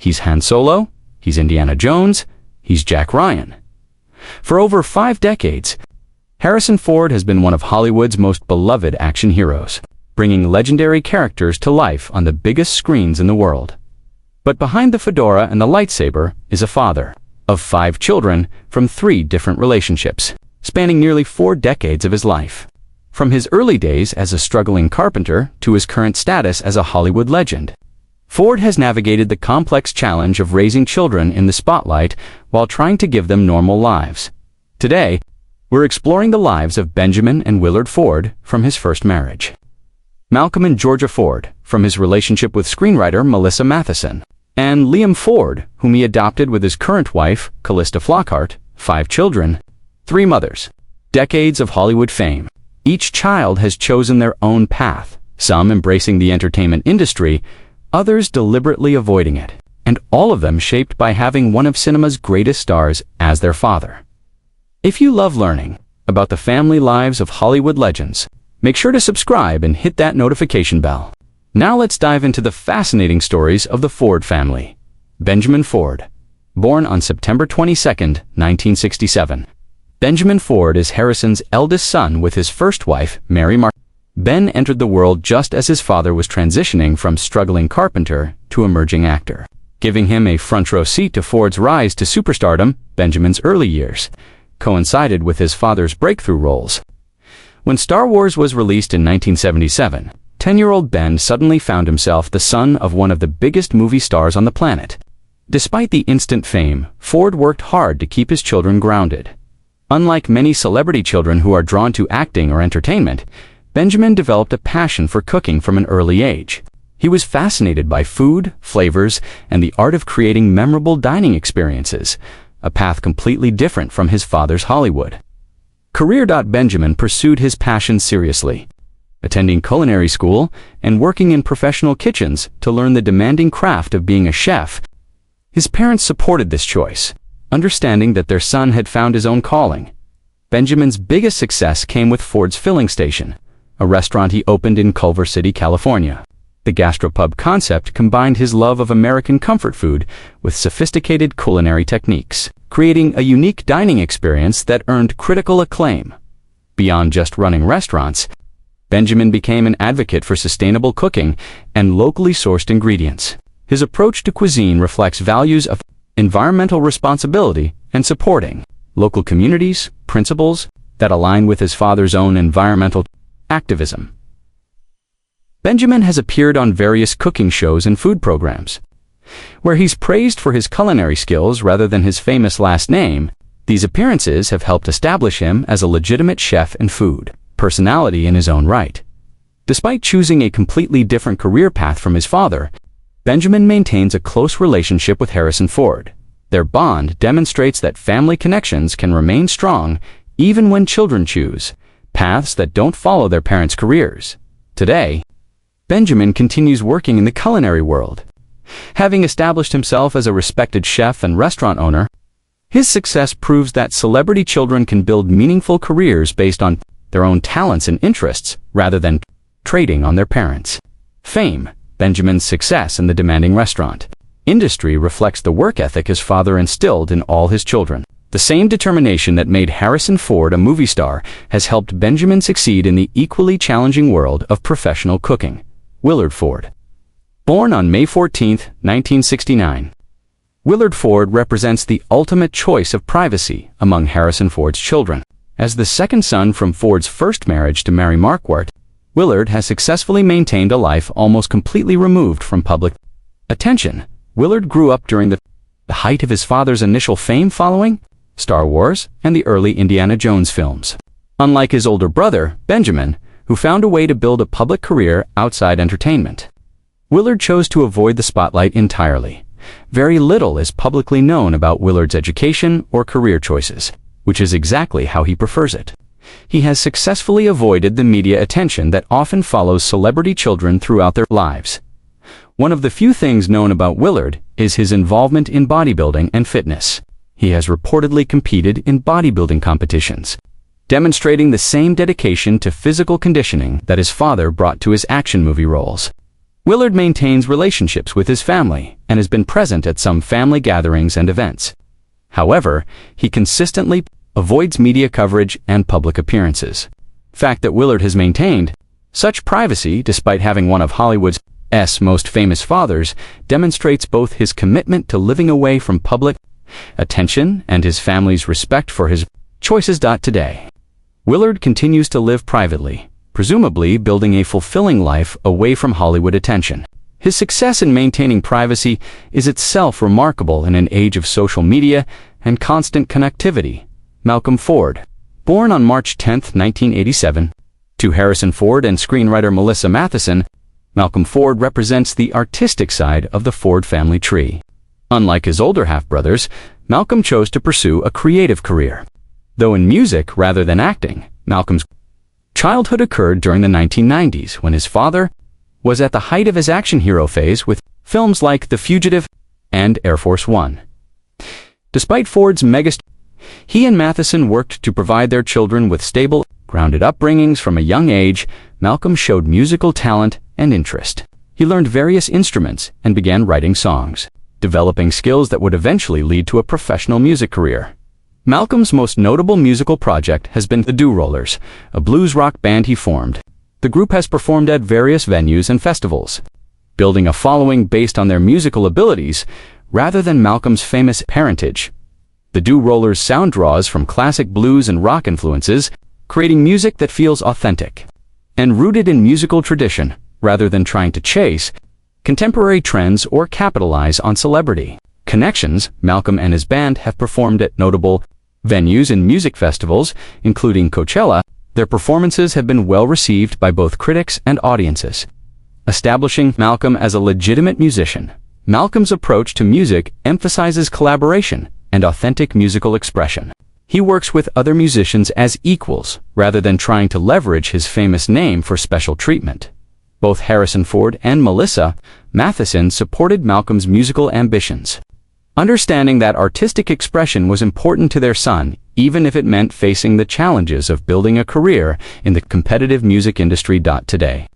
He's Han Solo, he's Indiana Jones, he's Jack Ryan. For over 5 decades, Harrison Ford has been one of Hollywood's most beloved action heroes, bringing legendary characters to life on the biggest screens in the world. But behind the fedora and the lightsaber is a father of 5 children from 3 different relationships, spanning nearly 4 decades of his life. From his early days as a struggling carpenter to his current status as a Hollywood legend, Ford has navigated the complex challenge of raising children in the spotlight while trying to give them normal lives. Today, we're exploring the lives of Benjamin and Willard Ford from his first marriage, Malcolm and Georgia Ford from his relationship with screenwriter Melissa Matheson, and Liam Ford, whom he adopted with his current wife, Callista Flockhart, 5 children, 3 mothers. Decades of Hollywood fame. Each child has chosen their own path, some embracing the entertainment industry, others deliberately avoiding it, and all of them shaped by having one of cinema's greatest stars as their father. If you love learning about the family lives of Hollywood legends, make sure to subscribe and hit that notification bell. Now let's dive into the fascinating stories of the Ford family. Benjamin Ford. Born on September 22, 1967. Benjamin Ford is Harrison's eldest son with his first wife, Mary Mark. Ben entered the world just as his father was transitioning from struggling carpenter to emerging actor, giving him a front-row seat to Ford's rise to superstardom. Benjamin's early years coincided with his father's breakthrough roles. When Star Wars was released in 1977, 10-year-old Ben suddenly found himself the son of one of the biggest movie stars on the planet. Despite the instant fame, Ford worked hard to keep his children grounded. Unlike many celebrity children who are drawn to acting or entertainment, Benjamin developed a passion for cooking from an early age. He was fascinated by food, flavors, and the art of creating memorable dining experiences, a path completely different from his father's Hollywood. Benjamin pursued his passion seriously, attending culinary school and working in professional kitchens to learn the demanding craft of being a chef. His parents supported this choice, understanding that their son had found his own calling. Benjamin's biggest success came with Ford's Filling Station, a restaurant he opened in Culver City, California. The gastropub concept combined his love of American comfort food with sophisticated culinary techniques, creating a unique dining experience that earned critical acclaim. Beyond just running restaurants, Benjamin became an advocate for sustainable cooking and locally sourced ingredients. His approach to cuisine reflects values of environmental responsibility and supporting local communities, principles that align with his father's own environmental activism. Benjamin has appeared on various cooking shows and food programs, where he's praised for his culinary skills rather than his famous last name. These appearances have helped establish him as a legitimate chef and food personality in his own right. Despite choosing a completely different career path from his father, Benjamin maintains a close relationship with Harrison Ford. Their bond demonstrates that family connections can remain strong even when children choose paths that don't follow their parents' careers. Today, Benjamin continues working in the culinary world. Having established himself as a respected chef and restaurant owner, his success proves that celebrity children can build meaningful careers based on their own talents and interests rather than trading on their parents' fame. Benjamin's success in the demanding restaurant industry reflects the work ethic his father instilled in all his children. The same determination that made Harrison Ford a movie star has helped Benjamin succeed in the equally challenging world of professional cooking. Willard Ford. Born on May 14, 1969. Willard Ford represents the ultimate choice of privacy among Harrison Ford's children. As the second son from Ford's first marriage to Mary Marquardt, Willard has successfully maintained a life almost completely removed from public attention. Willard grew up during the height of his father's initial fame following Star Wars and the early Indiana Jones films. Unlike his older brother, Benjamin, who found a way to build a public career outside entertainment, Willard chose to avoid the spotlight entirely. Very little is publicly known about Willard's education or career choices, which is exactly how he prefers it. He has successfully avoided the media attention that often follows celebrity children throughout their lives. One of the few things known about Willard is his involvement in bodybuilding and fitness. He has reportedly competed in bodybuilding competitions, demonstrating the same dedication to physical conditioning that his father brought to his action movie roles. Willard maintains relationships with his family and has been present at some family gatherings and events. However, he consistently avoids media coverage and public appearances. The fact that Willard has maintained such privacy despite having one of Hollywood's most famous fathers demonstrates both his commitment to living away from public attention and his family's respect for his choices. Today, Willard continues to live privately, presumably building a fulfilling life away from Hollywood attention. His success in maintaining privacy is itself remarkable in an age of social media and constant connectivity. Malcolm Ford, born on March 10, 1987, to Harrison Ford and screenwriter Melissa Matheson, Malcolm Ford represents the artistic side of the Ford family tree. Unlike his older half-brothers, Malcolm chose to pursue a creative career. Though in music rather than acting, Malcolm's childhood occurred during the 1990s when his father was at the height of his action hero phase with films like The Fugitive and Air Force One. Despite Ford's megastar, he and Matheson worked to provide their children with stable, grounded upbringings from a young age. Malcolm showed musical talent and interest. He learned various instruments and began writing songs, developing skills that would eventually lead to a professional music career. Malcolm's most notable musical project has been the Do-Rollers, a blues rock band he formed. The group has performed at various venues and festivals, building a following based on their musical abilities rather than Malcolm's famous parentage. The Do-Rollers' sound draws from classic blues and rock influences, creating music that feels authentic and rooted in musical tradition rather than trying to chase contemporary trends or capitalize on celebrity connections. Malcolm and his band have performed at notable venues and music festivals, including Coachella. Their performances have been well received by both critics and audiences, establishing Malcolm as a legitimate musician. Malcolm's approach to music emphasizes collaboration and authentic musical expression. He works with other musicians as equals, rather than trying to leverage his famous name for special treatment. Both Harrison Ford and Melissa Matheson supported Malcolm's musical ambitions, understanding that artistic expression was important to their son, even if it meant facing the challenges of building a career in the competitive music industry. Today,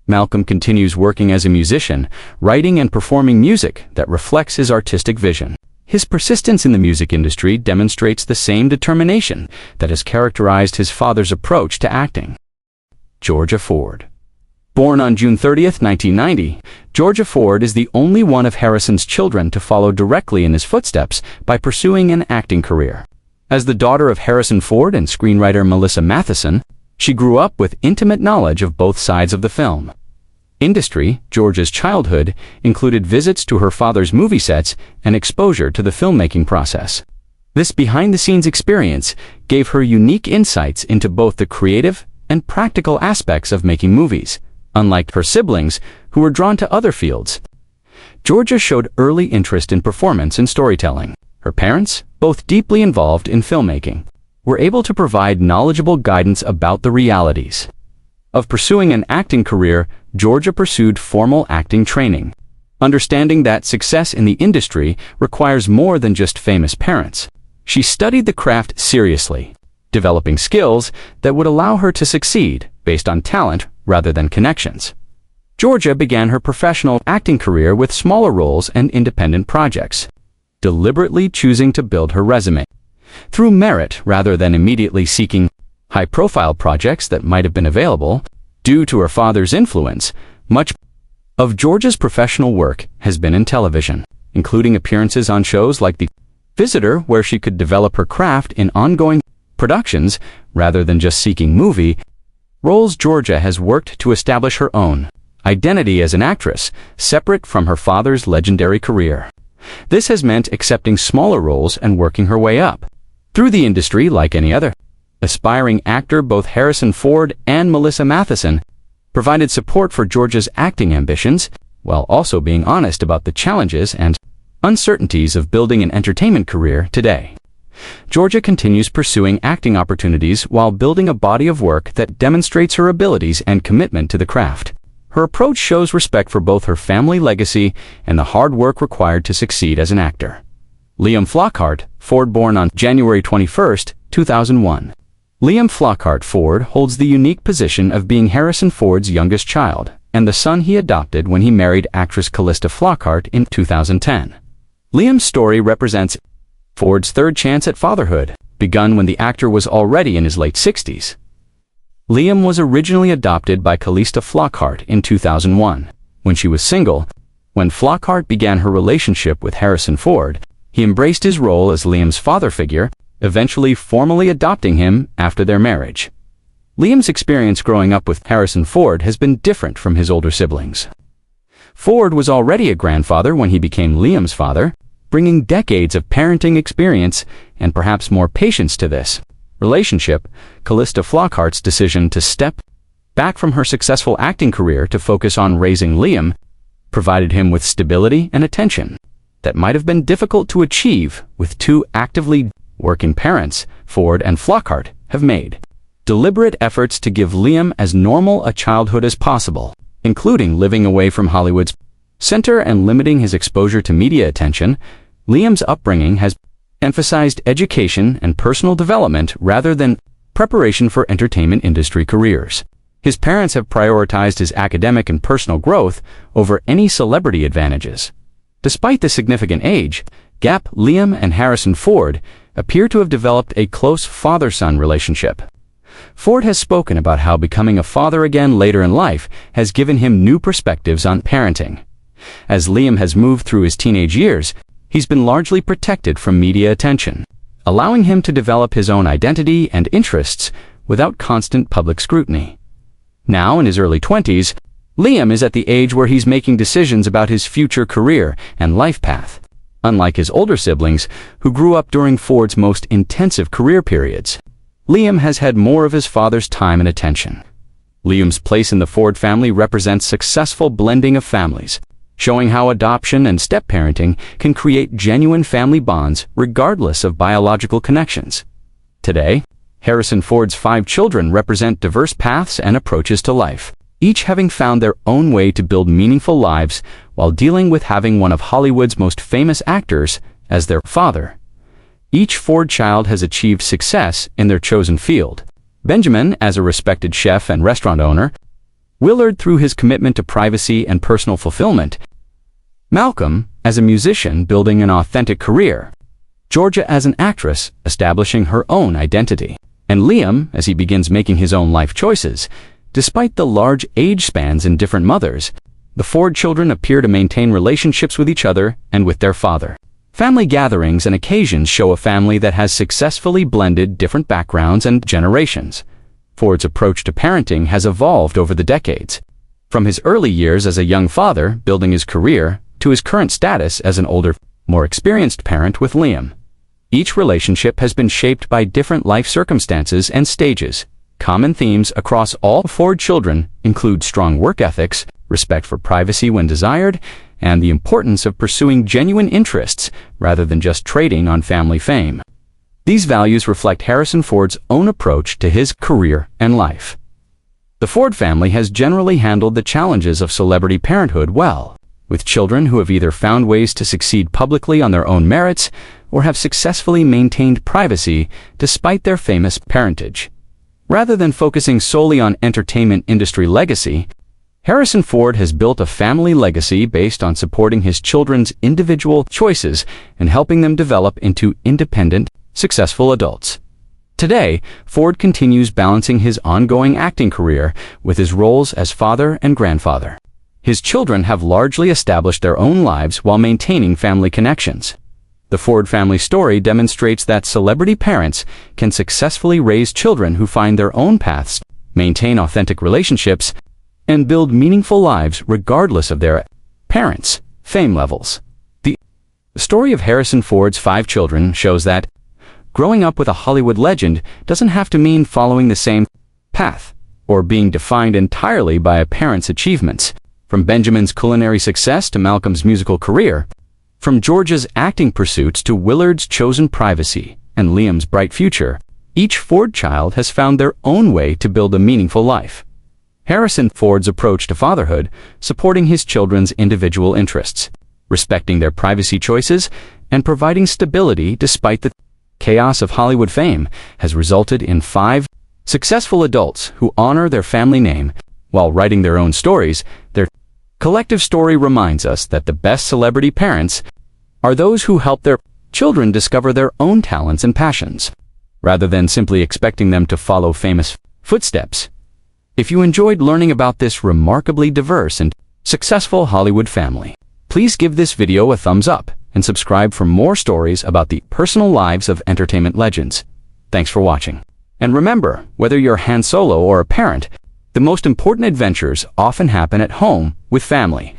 Malcolm continues working as a musician, writing and performing music that reflects his artistic vision. His persistence in the music industry demonstrates the same determination that has characterized his father's approach to acting. Georgia Ford. Born on June 30, 1990, Georgia Ford is the only one of Harrison's children to follow directly in his footsteps by pursuing an acting career. As the daughter of Harrison Ford and screenwriter Melissa Matheson, she grew up with intimate knowledge of both sides of the film industry. Georgia's childhood included visits to her father's movie sets and exposure to the filmmaking process. This behind-the-scenes experience gave her unique insights into both the creative and practical aspects of making movies. Unlike her siblings, who were drawn to other fields, Georgia showed early interest in performance and storytelling. Her parents, both deeply involved in filmmaking, were able to provide knowledgeable guidance about the realities of pursuing an acting career. Georgia pursued formal acting training, understanding that success in the industry requires more than just famous parents. She studied the craft seriously, developing skills that would allow her to succeed based on talent rather than connections. Georgia began her professional acting career with smaller roles and independent projects, deliberately choosing to build her resume through merit rather than immediately seeking high-profile projects that might have been available. Due to her father's influence, much of Georgia's professional work has been in television, including appearances on shows like The Visitor, where she could develop her craft in ongoing productions rather than just seeking movie roles. Georgia has worked to establish her own identity as an actress, separate from her father's legendary career. This has meant accepting smaller roles and working her way up through the industry like any other aspiring actor. Both Harrison Ford and Melissa Matheson provided support for Georgia's acting ambitions, while also being honest about the challenges and uncertainties of building an entertainment career. Today, Georgia continues pursuing acting opportunities while building a body of work that demonstrates her abilities and commitment to the craft. Her approach shows respect for both her family legacy and the hard work required to succeed as an actor. Liam Flockhart Ford. Born on January 21, 2001. Liam Flockhart Ford holds the unique position of being Harrison Ford's youngest child and and the son he adopted when he married actress Calista Flockhart in 2010. Liam's story represents Ford's third chance at fatherhood, begun when the actor was already in his late 60s. Liam was originally adopted by Calista Flockhart in 2001. When she was single, when Flockhart began her relationship with Harrison Ford, he embraced his role as Liam's father figure, eventually formally adopting him after their marriage. Liam's experience growing up with Harrison Ford has been different from his older siblings. Ford was already a grandfather when he became Liam's father, bringing decades of parenting experience and perhaps more patience to this relationship. Calista Flockhart's decision to step back from her successful acting career to focus on raising Liam provided him with stability and attention that might have been difficult to achieve with two actively working parents. Ford and Flockhart have made deliberate efforts to give Liam as normal a childhood as possible, including living away from Hollywood's center and limiting his exposure to media attention. Liam's upbringing has emphasized education and personal development rather than preparation for entertainment industry careers. His parents have prioritized his academic and personal growth over any celebrity advantages. Despite the significant age gap, Liam and Harrison Ford appear to have developed a close father-son relationship. Ford has spoken about how becoming a father again later in life has given him new perspectives on parenting. As Liam has moved through his teenage years, he's been largely protected from media attention, allowing him to develop his own identity and interests without constant public scrutiny. Now, in his early 20s, Liam is at the age where he's making decisions about his future career and life path. Unlike his older siblings, who grew up during Ford's most intensive career periods, Liam has had more of his father's time and attention. Liam's place in the Ford family represents successful blending of families, showing how adoption and step-parenting can create genuine family bonds regardless of biological connections. Today, Harrison Ford's 5 children represent diverse paths and approaches to life, each having found their own way to build meaningful lives while dealing with having one of Hollywood's most famous actors as their father. Each Ford child has achieved success in their chosen field. Benjamin as a respected chef and restaurant owner, Willard through his commitment to privacy and personal fulfillment, Malcolm as a musician building an authentic career, Georgia as an actress establishing her own identity, and Liam as he begins making his own life choices. Despite the large age spans and different mothers, the Ford children appear to maintain relationships with each other and with their father. Family gatherings and occasions show a family that has successfully blended different backgrounds and generations. Ford's approach to parenting has evolved over the decades, from his early years as a young father building his career to his current status as an older, more experienced parent with Liam. Each relationship has been shaped by different life circumstances and stages. Common themes across all Ford children include strong work ethics, respect for privacy when desired, and the importance of pursuing genuine interests rather than just trading on family fame. These values reflect Harrison Ford's own approach to his career and life. The Ford family has generally handled the challenges of celebrity parenthood well, with children who have either found ways to succeed publicly on their own merits or have successfully maintained privacy despite their famous parentage. Rather than focusing solely on entertainment industry legacy, Harrison Ford has built a family legacy based on supporting his children's individual choices and helping them develop into independent, successful adults. Today, Ford continues balancing his ongoing acting career with his roles as father and grandfather. His children have largely established their own lives while maintaining family connections. The Ford family story demonstrates that celebrity parents can successfully raise children who find their own paths, maintain authentic relationships, and build meaningful lives regardless of their parents' fame levels. The story of Harrison Ford's 5 children shows that growing up with a Hollywood legend doesn't have to mean following the same path or being defined entirely by a parent's achievements. From Benjamin's culinary success to Malcolm's musical career, from Georgia's acting pursuits to Willard's chosen privacy and Liam's bright future, each Ford child has found their own way to build a meaningful life. Harrison Ford's approach to fatherhood, supporting his children's individual interests, respecting their privacy choices, and providing stability despite the chaos of Hollywood fame, has resulted in 5 successful adults who honor their family name While writing their own stories, their collective story reminds us that the best celebrity parents are those who help their children discover their own talents and passions, rather than simply expecting them to follow famous footsteps. If you enjoyed learning about this remarkably diverse and successful Hollywood family, please give this video a thumbs up and subscribe for more stories about the personal lives of entertainment legends. Thanks for watching. And remember, whether you're Han Solo or a parent, the most important adventures often happen at home with family.